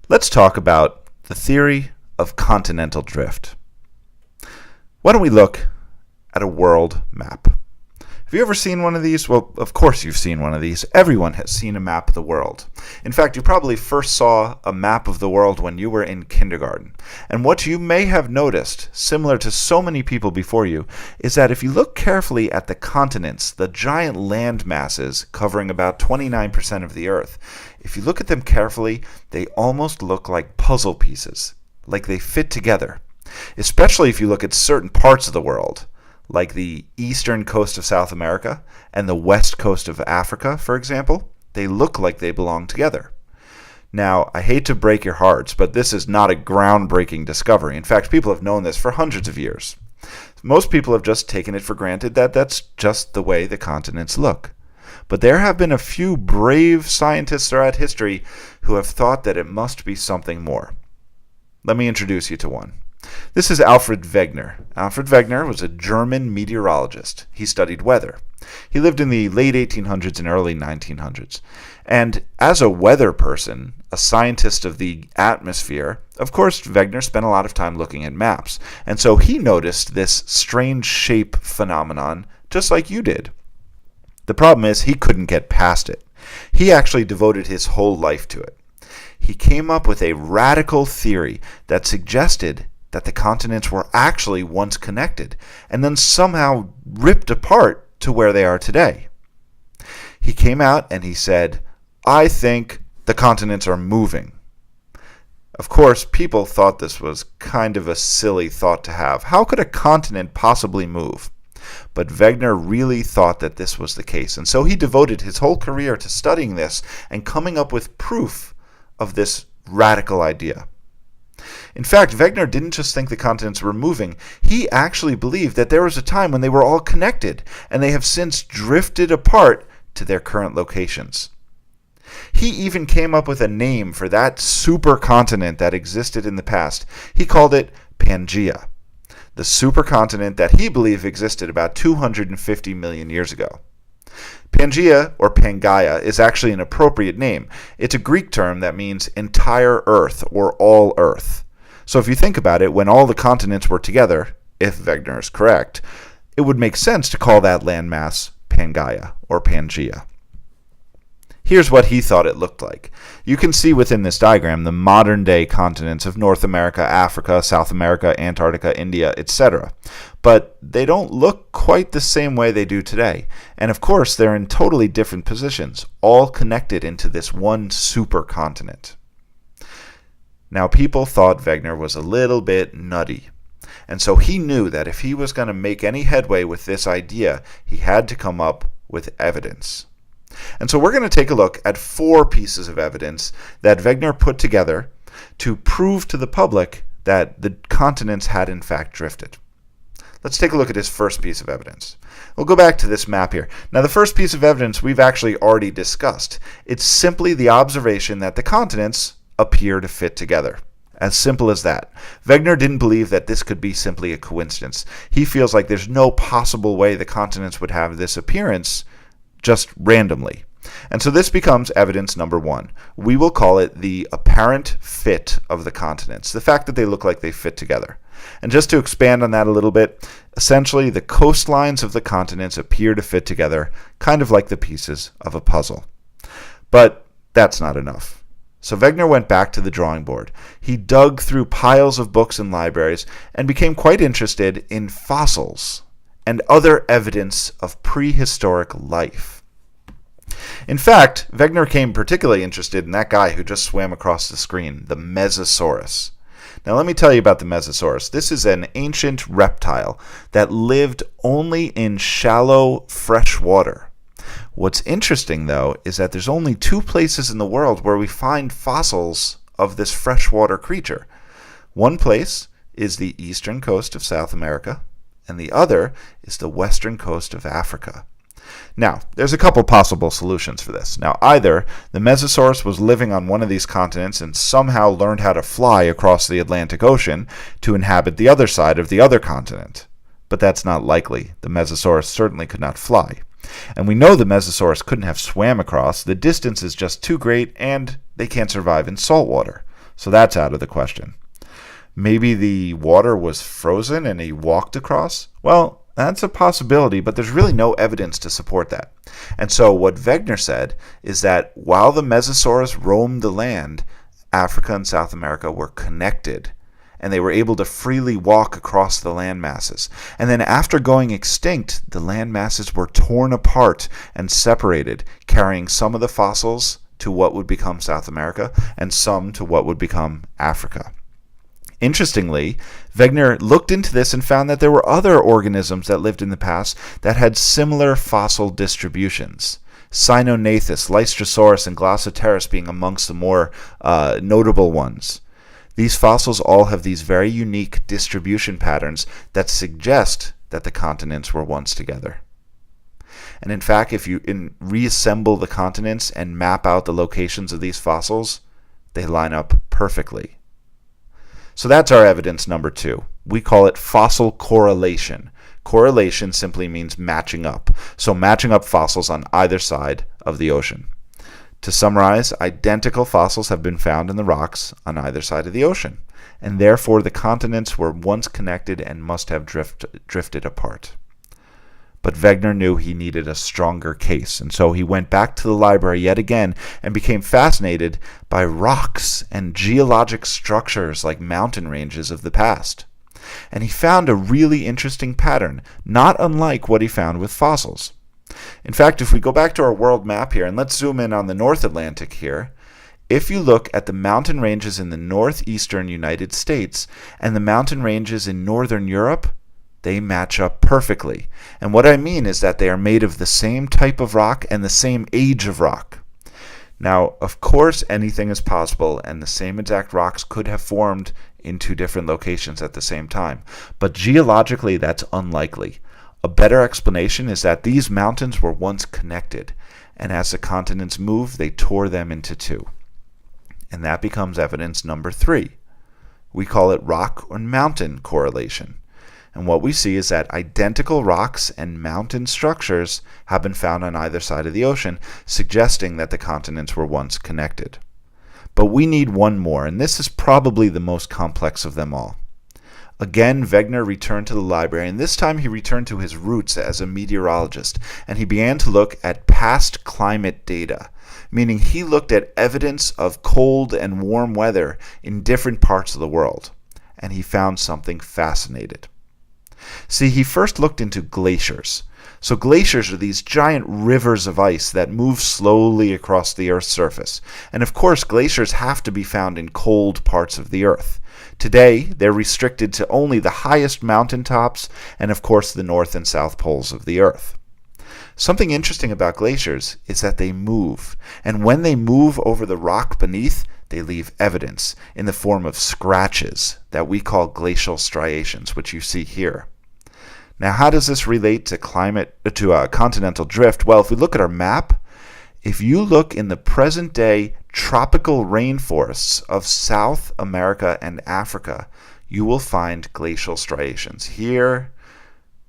Let's talk about the theory of continental drift. Why don't we look at a world map? Have you ever seen one of these? Well, of course you've seen one of these. Everyone has seen a map of the world. In fact, you probably first saw a map of the world when you were in kindergarten. And what you may have noticed, similar to so many people before you, is that if you look carefully at the continents, the giant land masses covering about 29% of the Earth, if you look at them carefully, they almost look like puzzle pieces, like they fit together. Especially if you look at certain parts of the world, like the eastern coast of South America and the west coast of Africa, for example. They look like they belong together. Now, I hate to break your hearts, but this is not a groundbreaking discovery. In fact, people have known this for hundreds of years. Most people have just taken it for granted that that's just the way the continents look. But there have been a few brave scientists throughout history who have thought that it must be something more. Let me introduce you to one. This is Alfred Wegener. Alfred Wegener was a German meteorologist. He studied weather. He lived in the late 1800s and early 1900s. And as a weather person, a scientist of the atmosphere, of course, Wegener spent a lot of time looking at maps. And so he noticed this strange shape phenomenon just like you did. The problem is he couldn't get past it. He actually devoted his whole life to it. He came up with a radical theory that suggested that the continents were actually once connected and then somehow ripped apart to where they are today. He came out and he said, "I think the continents are moving." Of course, people thought this was kind of a silly thought to have. How could a continent possibly move? But Wegener really thought that this was the case, and so he devoted his whole career to studying this and coming up with proof of this radical idea. In fact, Wegener didn't just think the continents were moving. He actually believed that there was a time when they were all connected, and they have since drifted apart to their current locations. He even came up with a name for that supercontinent that existed in the past. He called it Pangaea, the supercontinent that he believed existed about 250 million years ago. Pangaea, or Pangaea, is actually an appropriate name. It's a Greek term that means entire Earth, or all Earth. So if you think about it, when all the continents were together, if Wegener is correct, it would make sense to call that landmass Pangaea, or Pangaea. Here's what he thought it looked like. You can see within this diagram the modern-day continents of North America, Africa, South America, Antarctica, India, etc. But they don't look quite the same way they do today. And of course, they're in totally different positions, all connected into this one supercontinent. Now, people thought Wegener was a little bit nutty. And so he knew that if he was going to make any headway with this idea, he had to come up with evidence. And so we're going to take a look at 4 pieces of evidence that Wegener put together to prove to the public that the continents had in fact drifted. Let's take a look at his first piece of evidence. We'll go back to this map here. Now, the first piece of evidence we've actually already discussed. It's simply the observation that the continents appear to fit together. As simple as that. Wegener didn't believe that this could be simply a coincidence. He feels like there's no possible way the continents would have this appearance just randomly. And so this becomes evidence number 1. We will call it the apparent fit of the continents, the fact that they look like they fit together. And just to expand on that a little bit, essentially the coastlines of the continents appear to fit together, kind of like the pieces of a puzzle. But that's not enough. So Wegener went back to the drawing board. He dug through piles of books and libraries and became quite interested in fossils and other evidence of prehistoric life. In fact, Wegener became particularly interested in that guy who just swam across the screen, the Mesosaurus. Now let me tell you about the Mesosaurus. This is an ancient reptile that lived only in shallow fresh water. What's interesting, though, is that there's only 2 places in the world where we find fossils of this freshwater creature. One place is the eastern coast of South America, and the other is the western coast of Africa. Now, there's a couple possible solutions for this. Now, either the Mesosaurus was living on one of these continents and somehow learned how to fly across the Atlantic Ocean to inhabit the other side of the other continent. But that's not likely. The Mesosaurus certainly could not fly. And we know the Mesosaurus couldn't have swam across. The distance is just too great, and they can't survive in salt water. So that's out of the question. Maybe the water was frozen and he walked across? Well, that's a possibility, but there's really no evidence to support that. And so what Wegener said is that while the Mesosaurus roamed the land, Africa and South America were connected, and they were able to freely walk across the land masses. And then after going extinct, the land masses were torn apart and separated, carrying some of the fossils to what would become South America and some to what would become Africa. Interestingly, Wegener looked into this and found that there were other organisms that lived in the past that had similar fossil distributions. Cynonathus, Lystrosaurus, and Glossoteris being amongst the more notable ones. These fossils all have these very unique distribution patterns that suggest that the continents were once together. And in fact, if you reassemble the continents and map out the locations of these fossils, they line up perfectly. So that's our evidence number 2. We call it fossil correlation. Correlation simply means matching up. So matching up fossils on either side of the ocean. To summarize, identical fossils have been found in the rocks on either side of the ocean, and therefore the continents were once connected and must have drifted apart. But Wegener knew he needed a stronger case, and so he went back to the library yet again and became fascinated by rocks and geologic structures like mountain ranges of the past. And he found a really interesting pattern, not unlike what he found with fossils. In fact, if we go back to our world map here, and let's zoom in on the North Atlantic here, if you look at the mountain ranges in the northeastern United States and the mountain ranges in northern Europe, they match up perfectly. And what I mean is that they are made of the same type of rock and the same age of rock. Now, of course, anything is possible, and the same exact rocks could have formed in 2 different locations at the same time. But geologically, that's unlikely. A better explanation is that these mountains were once connected, and as the continents moved, they tore them into 2. And that becomes evidence number 3. We call it rock or mountain correlation. And what we see is that identical rocks and mountain structures have been found on either side of the ocean, suggesting that the continents were once connected. But we need one more, and this is probably the most complex of them all. Again, Wegener returned to the library, and this time he returned to his roots as a meteorologist, and he began to look at past climate data, meaning he looked at evidence of cold and warm weather in different parts of the world, and he found something fascinating. See, he first looked into glaciers. So glaciers are these giant rivers of ice that move slowly across the Earth's surface. And of course, glaciers have to be found in cold parts of the Earth. Today, they're restricted to only the highest mountaintops and, of course, the north and south poles of the Earth. Something interesting about glaciers is that they move. And when they move over the rock beneath, they leave evidence in the form of scratches that we call glacial striations, which you see here. Now, how does this relate to continental drift? Well, if we look at our map, if you look in the present-day tropical rainforests of South America and Africa, you will find glacial striations. Here,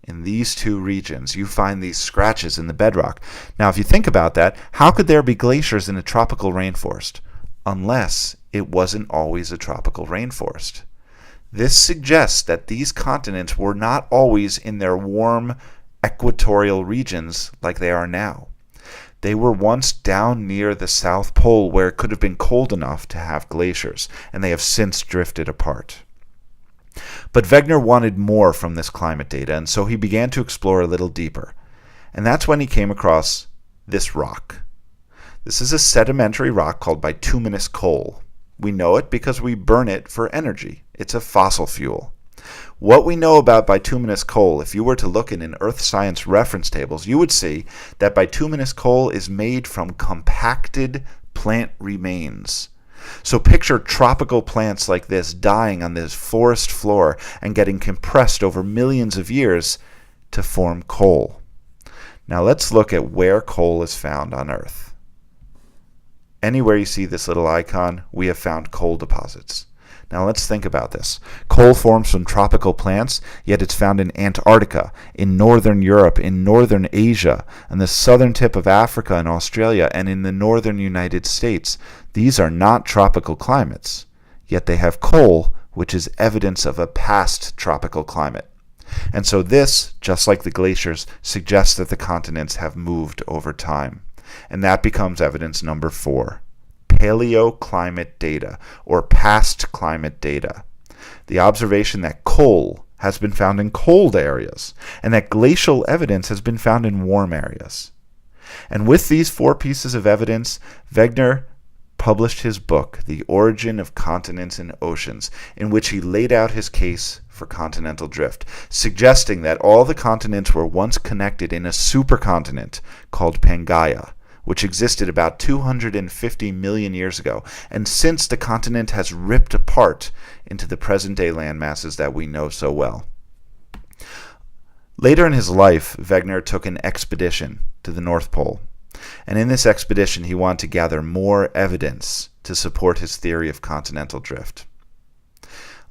in these 2 regions, you find these scratches in the bedrock. Now, if you think about that, how could there be glaciers in a tropical rainforest? Unless it wasn't always a tropical rainforest. This suggests that these continents were not always in their warm equatorial regions like they are now. They were once down near the South Pole where it could have been cold enough to have glaciers, and they have since drifted apart. But Wegener wanted more from this climate data, and so he began to explore a little deeper. And that's when he came across this rock. This is a sedimentary rock called bituminous coal. We know it because we burn it for energy. It's a fossil fuel. What we know about bituminous coal, if you were to look in earth science reference tables, you would see that bituminous coal is made from compacted plant remains. So picture tropical plants like this dying on this forest floor and getting compressed over millions of years to form coal. Now let's look at where coal is found on Earth. Anywhere you see this little icon, we have found coal deposits. Now let's think about this. Coal forms from tropical plants, yet it's found in Antarctica, in northern Europe, in northern Asia, and the southern tip of Africa and Australia, and in the northern United States. These are not tropical climates. yet they have coal, which is evidence of a past tropical climate. And so this, just like the glaciers, suggests that the continents have moved over time. And that becomes evidence number 4, paleoclimate data, or past climate data. The observation that coal has been found in cold areas, and that glacial evidence has been found in warm areas. And with these 4 pieces of evidence, Wegener published his book, The Origin of Continents and Oceans, in which he laid out his case for continental drift, suggesting that all the continents were once connected in a supercontinent called Pangaea, which existed about 250 million years ago, and since the continent has ripped apart into the present-day landmasses that we know so well. Later in his life, Wegener took an expedition to the North Pole, and in this expedition he wanted to gather more evidence to support his theory of continental drift.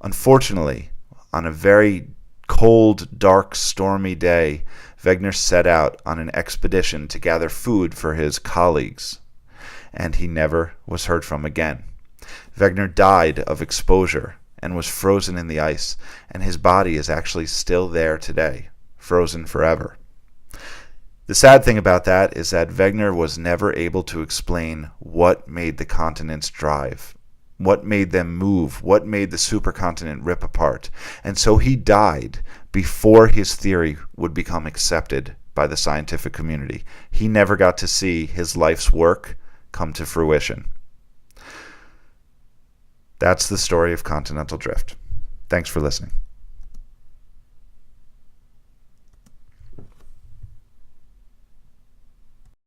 Unfortunately, on a very cold, dark, stormy day, Wegener set out on an expedition to gather food for his colleagues, and he never was heard from again. Wegener died of exposure and was frozen in the ice, and his body is actually still there today, frozen forever. The sad thing about that is that Wegener was never able to explain what made the continents drive, what made them move, what made the supercontinent rip apart. And so he died before his theory would become accepted by the scientific community. He never got to see his life's work come to fruition. That's the story of continental drift. Thanks for listening.